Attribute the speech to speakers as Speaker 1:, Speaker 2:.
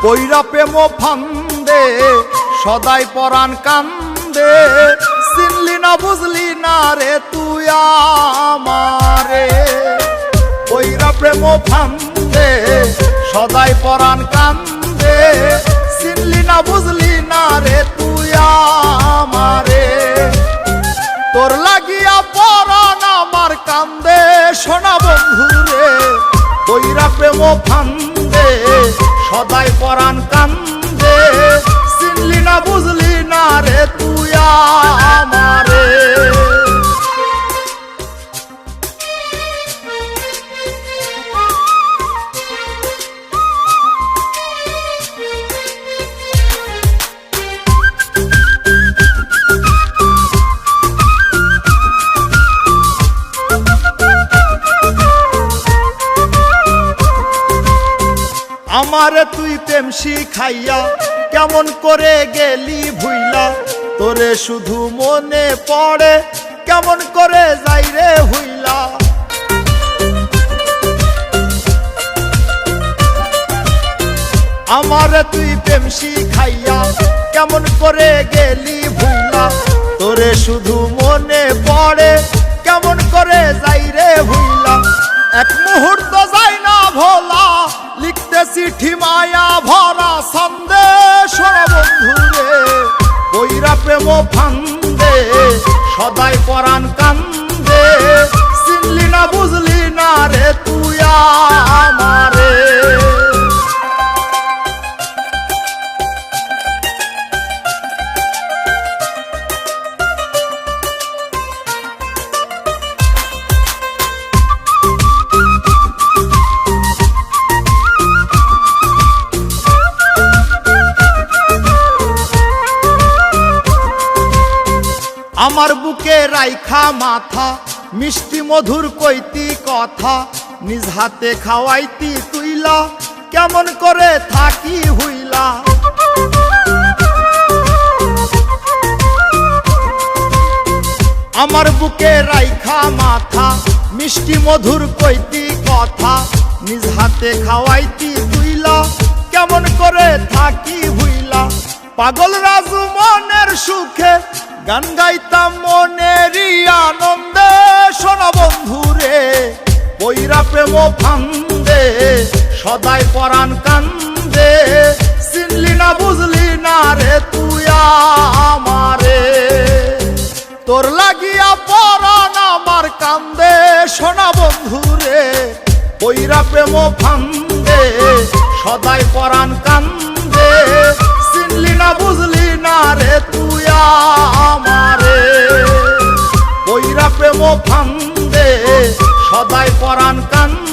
Speaker 1: পইরা প্রেম ফান্দে সদাই পরাণ কান্দে, চিনলি না বুঝলি না রে তুই আমারে। পইরা প্রেম ফান্দে সদাই পরাণ কান্দে, চিনলি না বুঝলি না রে তুই আমারে। তোর লাগিয়া পরাণ আমার কান্দে সোনা বন্ধুরে, পইরা প্রেম ফান্দে সদাই পরাণ কান্দে, চিনলি না বুঝলি না রে তুই আমারে। আমারে তুই প্রেম শিখাইয়া কেমন করে গেলি ভুইলা, তোরে শুধু মনে পড়ে কেমন করে যাই রে হইলা। আমারে তুই প্রেম শিখাইয়া কেমন করে গেলি ভুইলা, তোরে শুধু মনে পড়ে কেমন করে যাই রে হইলা। এক মুহূর্ত যাই না ভোলা, লিখতে চিঠি মায়া ভরা সন্দেশ বন্ধুরে, পইরা প্রেম ফান্দে সদাই পরাণ কান্দে, চিনলি না বুঝলি না রে তুই আমারে। আমার বুকে রাইখা মাথা মিষ্টি মধুর কইতি কথা, নিজ হাতে খাওয়াইতি তুইলা কেমন করে থাকি হইলা। আমার বুকে রাইখা মাথা মিষ্টি মধুর কইতি কথা, নিজ হাতে খাওয়াইতি তুইলা কেমন করে থাকি হইলা। পাগল রাজু মনের সুখে গান গাইতাম মনেরই আনন্দে সোনা বন্ধুরে, পইরা প্রেম ফান্দে সদাই পরাণ কান্দে, চিনলি না বুঝলি না রে তুই আমারে। তোর লাগিয়া পরাণ আমার কান্দে সোনা বন্ধুরে, পইরা প্রেম ফান্দে সদাই পরাণ কান্দে, চিনলি না বুঝলি না রে তুই আমারে। পইরা প্রেম ফান্দে সদাই পরাণ কান্দে।